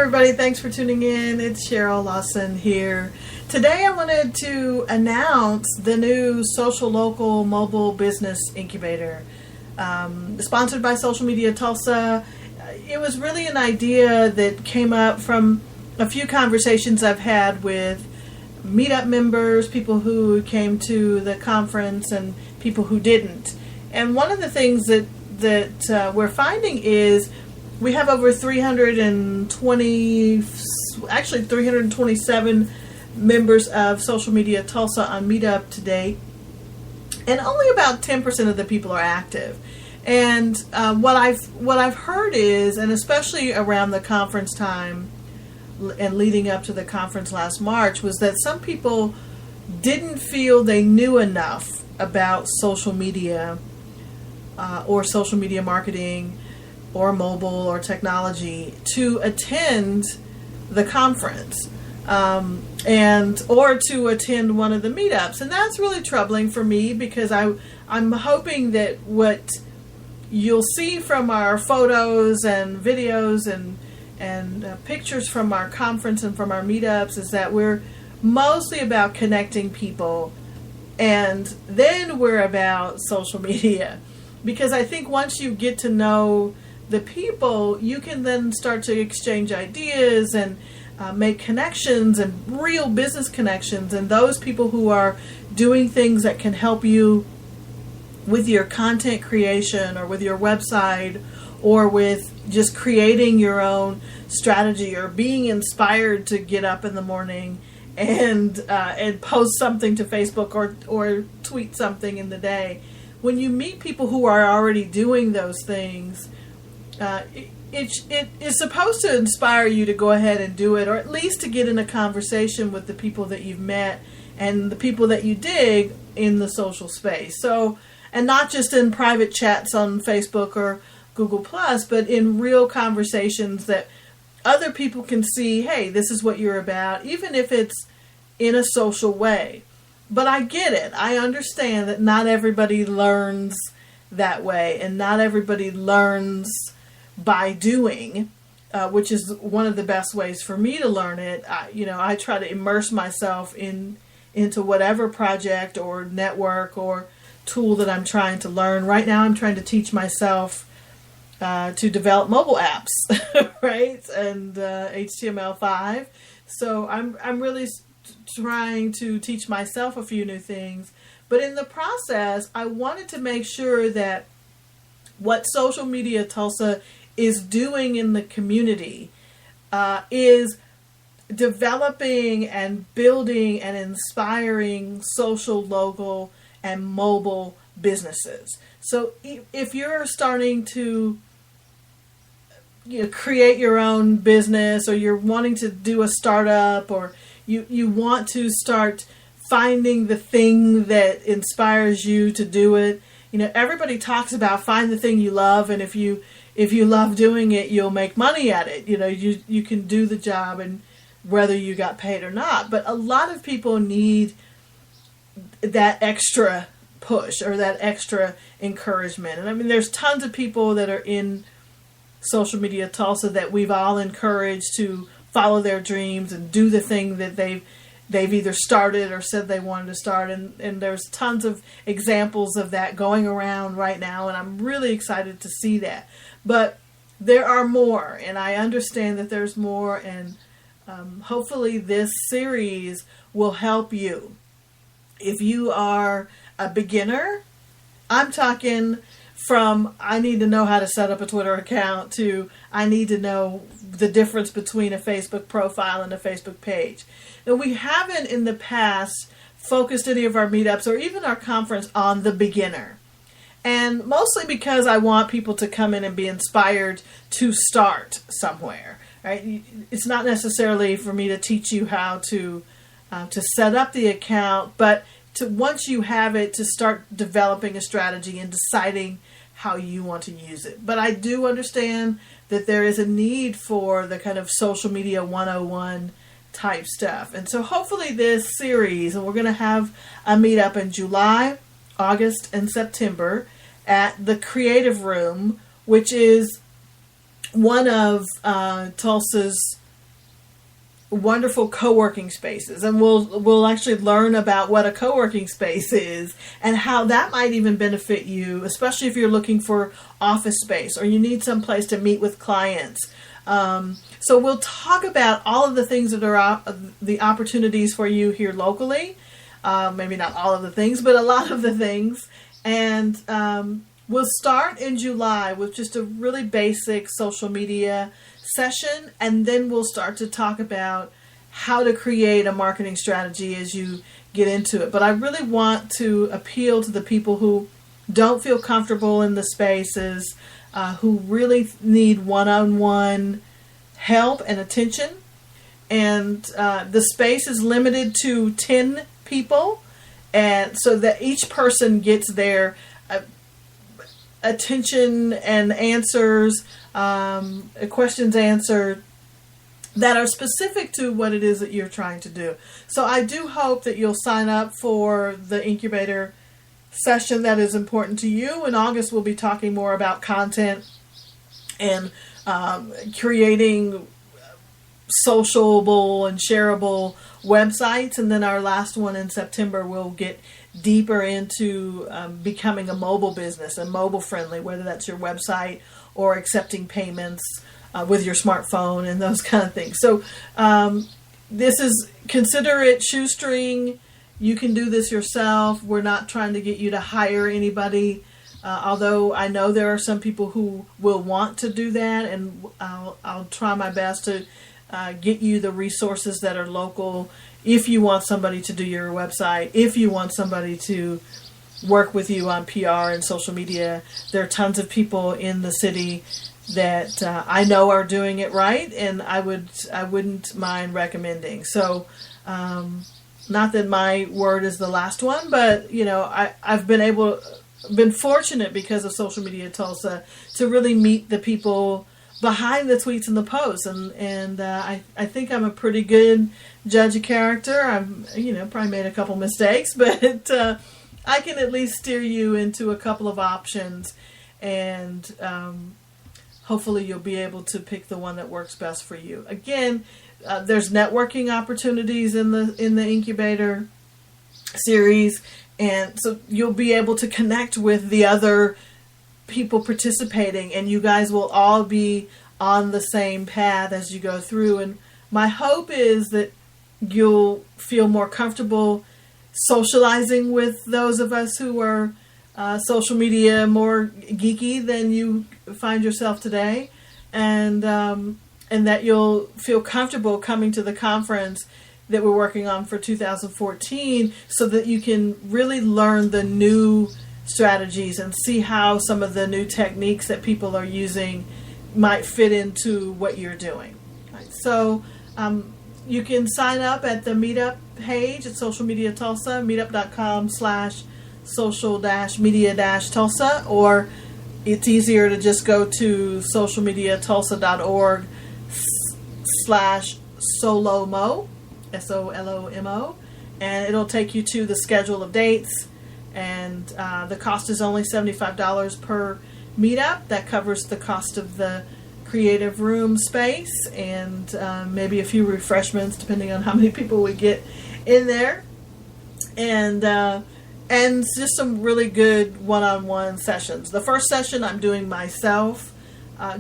everybody, thanks for tuning in. It's Cheryl Lawson here. Today I wanted to announce the new Social Local Mobile Business Incubator, sponsored by Social Media Tulsa. It was really an idea that came up from a few conversations I've had with meetup members, people who came to the conference and people who didn't. And one of the things that we're finding is we have over 327 members of Social Media Tulsa on Meetup today, and only about 10% of the people are active. And what I've heard is, and especially around the conference time and leading up to the conference last March, was that some people didn't feel they knew enough about social media or social media marketing or mobile or technology to attend the conference or to attend one of the meetups. And that's really troubling for me, because I'm hoping that what you'll see from our photos and videos and pictures from our conference and from our meetups is that we're mostly about connecting people, and then we're about social media. Because I think once you get to know the people, you can then start to exchange ideas and make connections, and real business connections, and those people who are doing things that can help you with your content creation or with your website or with just creating your own strategy or being inspired to get up in the morning and post something to Facebook or tweet something in the day. When you meet people who are already doing those things, it is supposed to inspire you to go ahead and do it, or at least to get in a conversation with the people that you've met and the people that you dig in the social space. So, and not just in private chats on Facebook or Google Plus, but in real conversations that other people can see, hey, this is what you're about, even if it's in a social way. But I get it. I understand that not everybody learns that way, and not everybody learns by doing, which is one of the best ways for me to learn it. I try to immerse myself into whatever project or network or tool that I'm trying to learn. Right now I'm trying to teach myself to develop mobile apps, right? And HTML5. So I'm really trying to teach myself a few new things. But in the process, I wanted to make sure that what Social Media Tulsa is doing in the community is developing and building and inspiring social, local, and mobile businesses. So if you're starting to create your own business, or you're wanting to do a startup, or you want to start finding the thing that inspires you to do it. Everybody talks about find the thing you love, and if you love doing it, you'll make money at it. You can do the job, and whether you got paid or not. But a lot of people need that extra push or that extra encouragement. And I mean, there's tons of people that are in Social Media Tulsa that we've all encouraged to follow their dreams and do the thing that they've either started or said they wanted to start. And there's tons of examples of that going around right now, and I'm really excited to see that. But there are more, and I understand that there's more, and hopefully this series will help you. If you are a beginner, I'm talking from I need to know how to set up a Twitter account to I need to know the difference between a Facebook profile and a Facebook page. Now, we haven't in the past focused any of our meetups or even our conference on the beginner. And mostly because I want people to come in and be inspired to start somewhere. Right? It's not necessarily for me to teach you how to set up the account, but to once you have it, to start developing a strategy and deciding how you want to use it. But I do understand that there is a need for the kind of social media 101 type stuff. And so hopefully this series, and we're going to have a meetup in July, August, and September at the Creative Room, which is one of Tulsa's wonderful co-working spaces, and we'll actually learn about what a co-working space is and how that might even benefit you, especially if you're looking for office space or you need some place to meet with clients. So we'll talk about all of the things that are the opportunities for you here locally. Maybe not all of the things, but a lot of the things. And we'll start in July with just a really basic social media session, and then we'll start to talk about how to create a marketing strategy as you get into it. But I really want to appeal to the people who don't feel comfortable in the spaces, who really need one-on-one help and attention. And the space is limited to 10 people, and so that each person gets their attention and answers, questions answered that are specific to what it is that you're trying to do. So I do hope that you'll sign up for the Incubator session that is important to you. In August, we'll be talking more about content and creating sociable and shareable websites. And then our last one in September, we'll get deeper into becoming a mobile business and mobile friendly, whether that's your website or accepting payments with your smartphone and those kind of things. So this is, consider it shoestring. You can do this yourself. We're not trying to get you to hire anybody, although I know there are some people who will want to do that, and I'll try my best to get you the resources that are local. If you want somebody to do your website, if you want somebody to work with you on PR and social media, there are tons of people in the city that I know are doing it right, and I wouldn't mind recommending. So, not that my word is the last one, but I've been fortunate because of Social Media Tulsa to really meet the people behind the tweets and the posts, and I think I'm a pretty good judge of character. I've probably made a couple mistakes, but I can at least steer you into a couple of options, and hopefully you'll be able to pick the one that works best for you. Again, there's networking opportunities in the Incubator series, and so you'll be able to connect with the other people participating, and you guys will all be on the same path as you go through. And my hope is that you'll feel more comfortable socializing with those of us who are social media more geeky than you find yourself today, and that you'll feel comfortable coming to the conference that we're working on for 2014, so that you can really learn the new strategies and see how some of the new techniques that people are using might fit into what you're doing. Right. So you can sign up at the meetup page at Social Media Tulsa, meetup.com/social-media-tulsa, or it's easier to just go to socialmediatulsa.org/SoLoMo, SoLoMo, and it'll take you to the schedule of dates. And the cost is only $75 per meetup. That covers the cost of the creative room space and maybe a few refreshments depending on how many people we get in there, and just some really good one-on-one sessions. The first session I'm doing myself,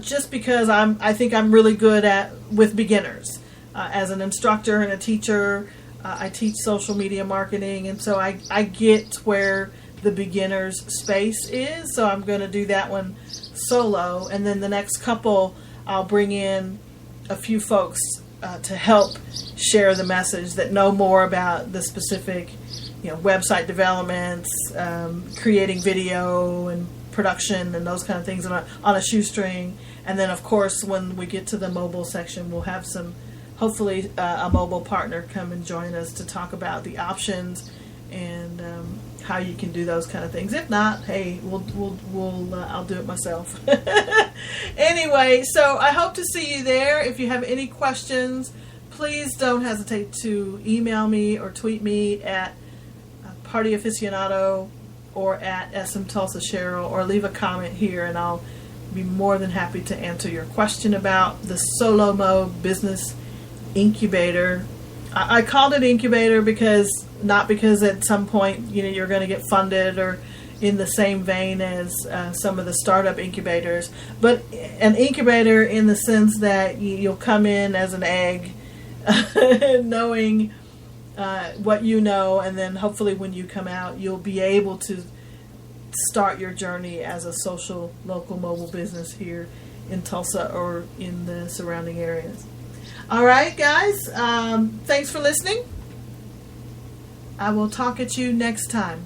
just because I think I'm really good with beginners. As an instructor and a teacher, I teach social media marketing, and so I get where the beginner's space is. So I'm going to do that one solo, and then the next couple I'll bring in a few folks to help share the message that know more about the specific, website developments, creating video and production and those kind of things on a shoestring. And then, of course, when we get to the mobile section, we'll have hopefully a mobile partner come and join us to talk about the options and how you can do those kind of things. If not, hey, I'll do it myself. Anyway, so I hope to see you there. If you have any questions, please don't hesitate to email me or tweet me at Party Aficionado or at SM Tulsa Cheryl, or leave a comment here, and I'll be more than happy to answer your question about the SoLoMo business incubator. I called it incubator because not because at some point you're going to get funded or in the same vein as some of the startup incubators, but an incubator in the sense that you'll come in as an egg, knowing what you know, and then hopefully when you come out, you'll be able to start your journey as a social local mobile business here in Tulsa or in the surrounding areas. All right, guys. Thanks for listening. I will talk at you next time.